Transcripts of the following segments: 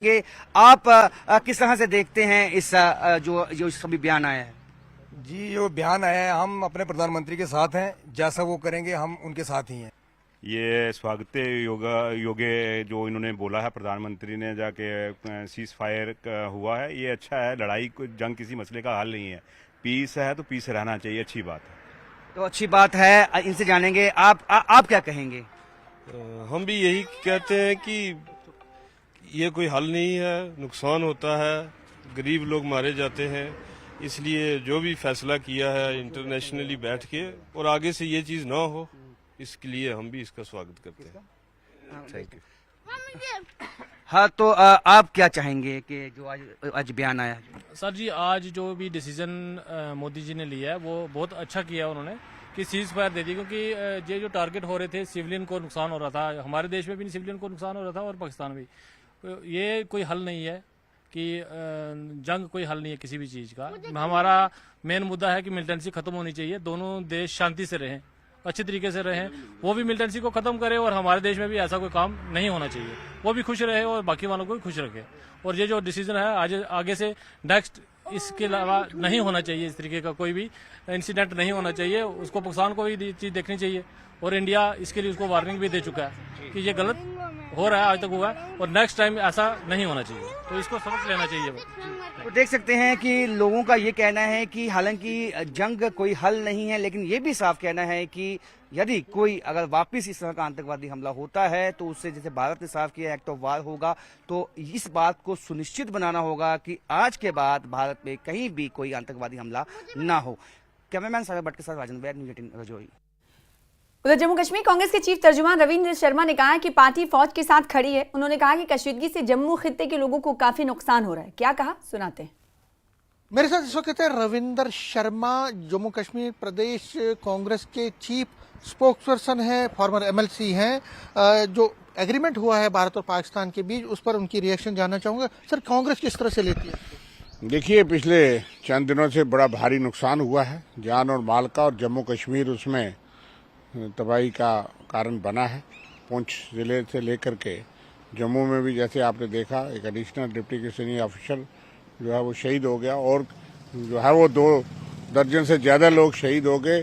कि आप किस तरह से देखते हैं इस जो जो सभी बयान आया है। जी, जो बयान आया है हम अपने प्रधानमंत्री के साथ हैं, जैसा वो करेंगे हम उनके साथ ही हैं। ये स्वागत योग्य जो इन्होंने बोला है प्रधानमंत्री ने जाके सीज फायर हुआ है, ये अच्छा है। लड़ाई जंग किसी मसले का हल नहीं है। पीस है तो पीस रहना चाहिए, अच्छी बात है। तो अच्छी बात है, इनसे जानेंगे आप क्या कहेंगे। हम भी यही कहते हैं कि ये कोई हल नहीं है, नुकसान होता है, गरीब लोग मारे जाते हैं। इसलिए जो भी फैसला किया है इंटरनेशनली बैठ के, और आगे से ये चीज़ ना हो, इसके लिए हम भी इसका स्वागत करते हैं। Thank you. हाँ, तो आप क्या चाहेंगे कि जो आज बयान आया है। सर जी, आज जो भी डिसीजन मोदी जी ने लिया है वो बहुत अच्छा किया उन्होंने कि सीज फायर दे दी, क्योंकि ये जो टारगेट हो रहे थे, सिविलियन को नुकसान हो रहा था, हमारे देश में भी सिविलियन को नुकसान हो रहा था और पाकिस्तान में भी। ये कोई हल नहीं है कि जंग कोई हल नहीं है किसी भी चीज़ का। हमारा मेन मुद्दा है कि मिलिटेंसी खत्म होनी चाहिए, दोनों देश शांति से रहें, अच्छे तरीके से रहें। वो भी मिलिटेंसी को खत्म करे और हमारे देश में भी ऐसा कोई काम नहीं होना चाहिए। वो भी खुश रहे और बाकी वालों को भी खुश रखे। और ये जो डिसीजन है आज आगे से नेक्स्ट, इसके अलावा नहीं होना चाहिए, इस तरीके का कोई भी इंसिडेंट नहीं होना चाहिए। उसको पाकिस्तान को भी चीज़ देखनी चाहिए और इंडिया इसके लिए उसको वार्निंग भी दे चुका है कि ये गलत हो रहा है, आज तक हुआ है और नेक्स्ट टाइम ऐसा नहीं होना चाहिए। तो इसको सबक लेना चाहिए। तो देख सकते हैं कि लोगों का ये कहना है कि हालांकि जंग कोई हल नहीं है, लेकिन ये भी साफ कहना है कि यदि कोई अगर वापस इस तरह का आतंकवादी हमला होता है तो उससे, जैसे भारत ने साफ किया, एक्ट ऑफ वार होगा। तो इस बात को सुनिश्चित बनाना होगा कि आज के बाद भारत में कहीं भी कोई आतंकवादी हमला ना हो। कैमरामैन सागर भट्ट के साथ राजन बैद, न्यूज़ 18 रजौरी। उधर जम्मू कश्मीर कांग्रेस के चीफ तर्जुमान रविंद्र शर्मा ने कहा कि पार्टी फौज के साथ खड़ी है। उन्होंने कहा कि कशीदगी से जम्मू खित्ते के लोगों को काफी नुकसान हो रहा है। क्या कहा, सुनाते हैं। मेरे साथ इस वक्त रविंद्र शर्मा, जम्मू कश्मीर प्रदेश कांग्रेस के चीफ स्पोक्सपर्सन है, फॉर्मर एमएलसी हैं। जो एग्रीमेंट हुआ है भारत और पाकिस्तान के बीच, उस पर उनकी रिएक्शन जानना चाहूंगा। सर, कांग्रेस किस तरह से लेती है? देखिए, पिछले चंद दिनों से बड़ा भारी नुकसान हुआ है, जान और माल का, और जम्मू कश्मीर उसमें तबाही का कारण बना है। पुंछ जिले से लेकर के जम्मू में भी, जैसे आपने देखा, एक एडिशनल डिप्टी सीनियर ऑफिसर जो है वो शहीद हो गया, और जो है वो 2 दर्जन से ज़्यादा लोग शहीद हो गए,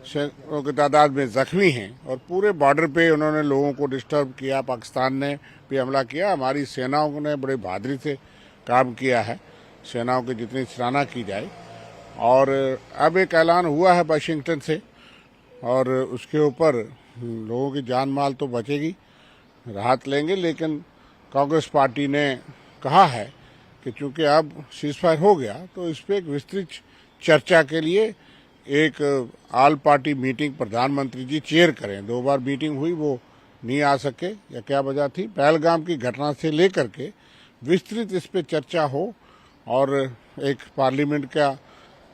सैकड़ों की तादाद में जख्मी हैं। और पूरे बॉर्डर पे उन्होंने लोगों को डिस्टर्ब किया, पाकिस्तान ने भी हमला किया। हमारी सेनाओं ने बड़े बहादुरी से काम किया है, सेनाओं की जितनी सराहना की जाए। और अब एक ऐलान हुआ है वाशिंगटन से, और उसके ऊपर लोगों की जान माल तो बचेगी, राहत लेंगे। लेकिन कांग्रेस पार्टी ने कहा है कि चूंकि अब सीजफायर हो गया तो इस पर एक विस्तृत चर्चा के लिए एक ऑल पार्टी मीटिंग प्रधानमंत्री जी चेयर करें। 2 बार मीटिंग हुई, वो नहीं आ सके, या क्या वजह थी? पहलगाम की घटना से लेकर के विस्तृत इस पर चर्चा हो, और एक पार्लियामेंट का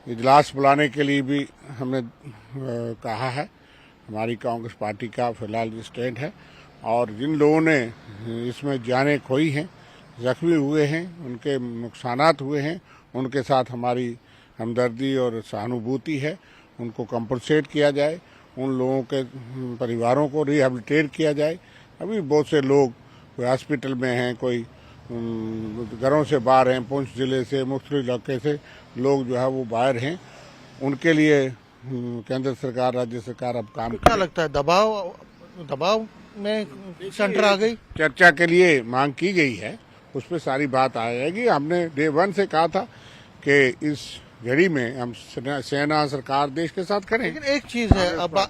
इजलास बुलाने के लिए भी हमने कहा है। हमारी कांग्रेस पार्टी का फिलहाल स्टैंड है। और जिन लोगों ने इसमें जानें खोई हैं, जख्मी हुए हैं, उनके नुकसानात हुए हैं, उनके साथ हमारी हमदर्दी और सहानुभूति है। उनको कंपनसेट किया जाए, उन लोगों के परिवारों को रिहेबिलिटेट किया जाए। अभी बहुत से लोग कोई हॉस्पिटल में हैं, कोई घरों से बाहर हैं, पुंछ जिले से, मुख्तलिफ इलाके से लोग जो है वो बाहर हैं। उनके लिए केंद्र सरकार, राज्य सरकार अब काम। क्या लगता है, दबाव में सेंटर आ गई? चर्चा के लिए मांग की गई है, उस पर सारी बात आ जाएगी। हमने डे 1 से कहा था कि इस घड़ी में हम सेना, सरकार, देश के साथ करें। लेकिन एक चीज है, अब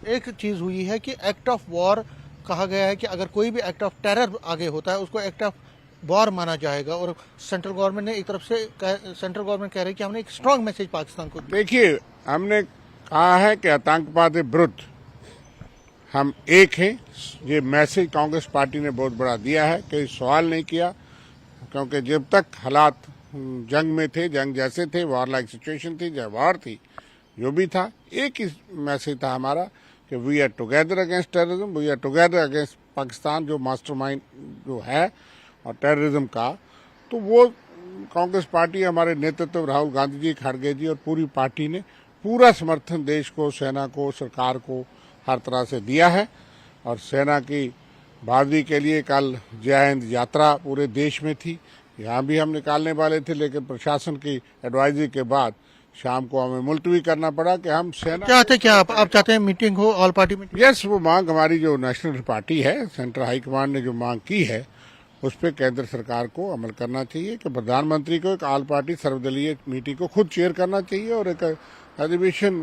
एक चीज हुई है कि एक्ट ऑफ वॉर कहा गया है कि अगर कोई भी एक्ट ऑफ टेरर आगे होता है उसको एक्ट ऑफ वॉर माना जाएगा। और सेंट्रल गवर्नमेंट ने एक तरफ से सेंट्रल गवर्नमेंट कह रही है कि हमने एक स्ट्रांग मैसेज पाकिस्तान को दिया। देखिए, हमने कहा है कि आतंकवाद के विरुद्ध हम एक हैं। ये मैसेज कांग्रेस पार्टी ने बहुत बड़ा दिया है, कोई सवाल नहीं किया, क्योंकि जब तक हालात जंग में थे, जंग जैसे थे, वॉर लाइक सिचुएशन थी, जब वॉर थी, जो भी था, एक ही मैसेज था हमारा कि we are together against terrorism, we are together against Pakistan, जो मास्टरमाइंड जो है और टेररिज्म का। तो वो कांग्रेस पार्टी, हमारे नेतृत्व राहुल गांधी जी, खड़गे जी और पूरी पार्टी ने पूरा समर्थन देश को, सेना को, सरकार को हर तरह से दिया है। और सेना की बहादुरी के लिए कल जय हिंद यात्रा पूरे देश में थी। यहाँ भी हम निकालने वाले थे, लेकिन प्रशासन की एडवाइजरी के बाद शाम को हमें मुलतवी करना पड़ा कि हम सेना चाहते क्या आप चाहते हैं मीटिंग हो, ऑल पार्टी मीटिंग? यस, वो मांग हमारी जो नेशनल पार्टी है, सेंट्रल हाईकमांड ने जो मांग की है उस पर केंद्र सरकार को अमल करना चाहिए कि प्रधानमंत्री को एक ऑल पार्टी सर्वदलीय मीटिंग को खुद चेयर करना चाहिए और एक अधिवेशन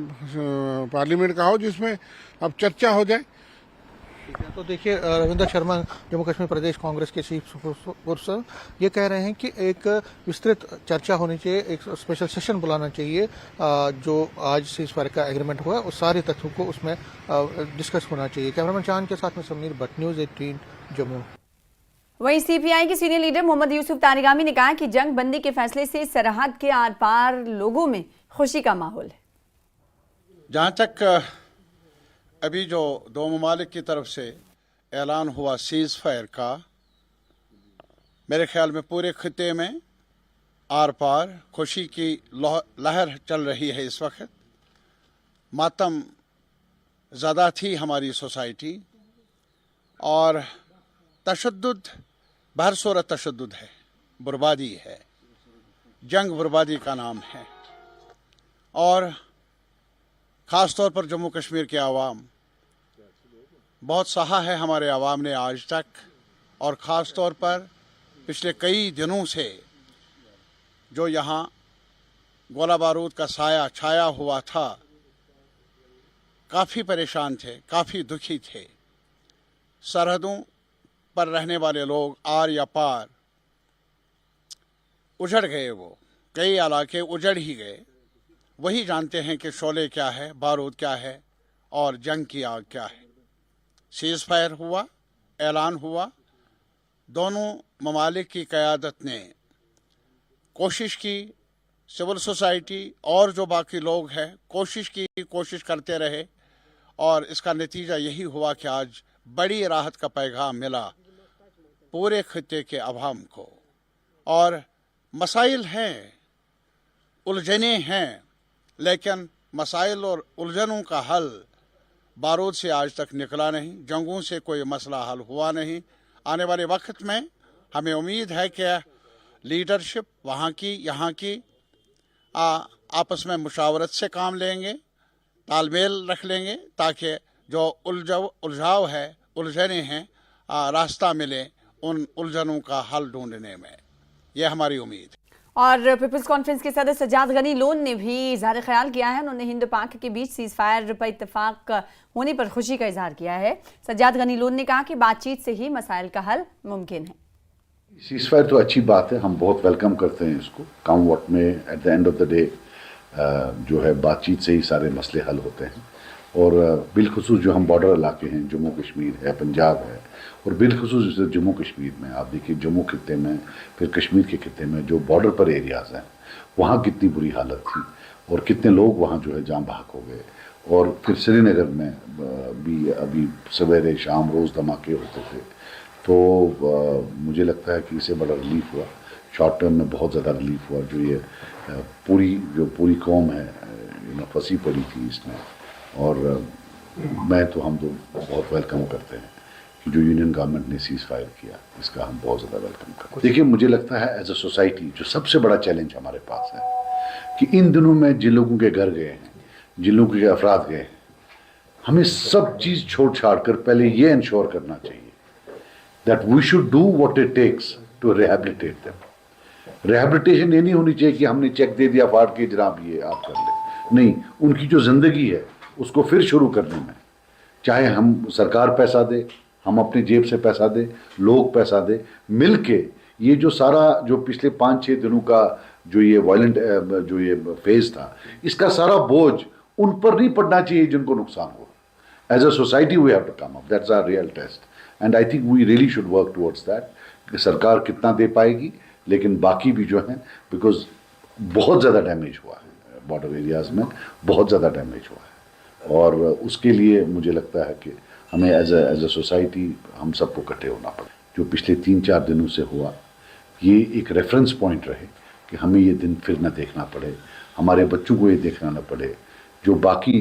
पार्लियामेंट का हो जिसमें अब चर्चा हो जाए। तो देखिए, रविंदर शर्मा जम्मू कश्मीर प्रदेश कांग्रेस के चीफ पर्सन ये कह रहे हैं कि एक विस्तृत चर्चा होनी चाहिए, एक स्पेशल सेशन बुलाना चाहिए। जो आज सीज फायर का एग्रीमेंट हुआ है उस सारे तथ्यों को उसमें डिस्कस होना चाहिए। कैमरामैन चांद के साथ में समीर भट्ट, न्यूज़ 18 जम्मू। वहीं सीपीआई के सीनियर लीडर मोहम्मद यूसुफ तारिगामी ने कहा कि जंग बंदी के फैसले से सरहद के आर पार लोगों में खुशी का माहौल है। जहाँ तक अभी जो दो ममालिक की तरफ से ऐलान हुआ सीज फायर का, मेरे ख्याल में पूरे खिते में आर पार खुशी की लहर चल रही है। इस वक्त मातम ज़्यादा थी हमारी सोसाइटी और तशद्दुद, बहर सूरत तशद्दुद है, बर्बादी है, जंग बर्बादी का नाम है। और ख़ास तौर पर जम्मू कश्मीर के आवाम, बहुत सहा है हमारे आवाम ने आज तक, और ख़ास तौर पर पिछले कई दिनों से जो यहाँ गोला बारूद का साया छाया हुआ था, काफ़ी परेशान थे, काफ़ी दुखी थे। सरहदों पर रहने वाले लोग आर या पार उजड़ गए, वो कई इलाके उजड़ ही गए। वही जानते हैं कि शोले क्या है, बारूद क्या है और जंग की आग क्या है। सीज फायर हुआ, ऐलान हुआ, दोनों ममालिक की क़यादत ने कोशिश की, सिविल सोसाइटी और जो बाकी लोग हैं कोशिश करते रहे, और इसका नतीजा यही हुआ कि आज बड़ी राहत का पैगाम मिला पूरे खिते के अवाम को। और मसाइल हैं, उलझने हैं, लेकिन मसाइल और उलझनों का हल बारूद से आज तक निकला नहीं, जंगों से कोई मसला हल हुआ नहीं। आने वाले वक्त में हमें उम्मीद है कि लीडरशिप वहाँ की यहाँ की आपस में मुशावरत से काम लेंगे, तालमेल रख लेंगे, ताकि जो उलझाव है, उलझने हैं, रास्ता मिले उन उलझनों का हल ढूंढने में। यह हमारी उम्मीद है। और पीपल्स कॉन्फ्रेंस के सदस्य सज्जाद गनी लोन ने भी इजहार ख्याल किया है। उन्होंने हिंद पाक के बीच सीज फायर पर इत्तेफाक होने पर खुशी का इजहार किया है। सज्जाद गनी लोन ने कहा कि बातचीत से ही मसाइल का हल मुमकिन है। सीज फायर तो अच्छी बात है, हम बहुत वेलकम करते हैं इसको। कम वक्त में at the end of the day जो है बातचीत से ही सारे मसले हल होते हैं। और बिलखुसूस जो हम बॉर्डर इलाके हैं, जम्मू कश्मीर है, पंजाब है, और बिलखुसूस जम्मू कश्मीर में आप देखिए, जम्मू खिते में फिर कश्मीर के खिते में जो बॉर्डर पर एरियाज़ हैं, वहाँ कितनी बुरी हालत थी और कितने लोग वहाँ जो है जाम बहक हो गए। और फिर श्रीनगर में भी अभी सवेरे शाम रोज़ धमाके होते थे। तो मुझे लगता है कि इससे बड़ा रिलीफ हुआ, शॉर्ट टर्म में बहुत ज़्यादा रिलीफ हुआ। जो ये पूरी कौम है फंसी पड़ी थी इसमें, और हम तो बहुत वेलकम करते हैं कि जो यूनियन गवर्नमेंट ने सीज फायर किया, इसका हम बहुत ज़्यादा वेलकम करते हैं। देखिए, मुझे लगता है एज अ सोसाइटी जो सबसे बड़ा चैलेंज हमारे पास है कि इन दिनों में जिन लोगों के घर गए हैं, जिन लोगों के अफराद गए हैं, हमें सब चीज़ छोड़ छाड़ कर पहले ये इंश्योर करना चाहिए that we should do what it takes to rehabilitate them. Rehabilitation ये नहीं होनी चाहिए कि हमने चेक दे दिया फाड़ के, जनाब ये आप कर ले, नहीं, उनकी जो ज़िंदगी है उसको फिर शुरू करने में, चाहे हम सरकार पैसा दे, हम अपनी जेब से पैसा दे, लोग पैसा दे, मिल के ये जो सारा जो पिछले 5-6 दिनों का जो ये वायलेंट जो ये फेज था, इसका सारा बोझ उन पर नहीं पड़ना चाहिए जिनको नुकसान हो। As a society we have to come up, that's our real test, and I think we really should work towards that कि सरकार कितना दे पाएगी, लेकिन बाकी भी जो है, बिकॉज बहुत ज़्यादा डैमेज हुआ है बॉर्डर एरियाज़ में, बहुत ज़्यादा डैमेज हुआ है। और उसके लिए मुझे लगता है कि हमें एज अ सोसाइटी हम सबको इकट्ठे होना पड़े। जो पिछले 3-4 दिनों से हुआ, ये एक रेफरेंस पॉइंट रहे कि हमें ये दिन फिर न देखना पड़े, हमारे बच्चों को ये देखना न पड़े, जो बाकी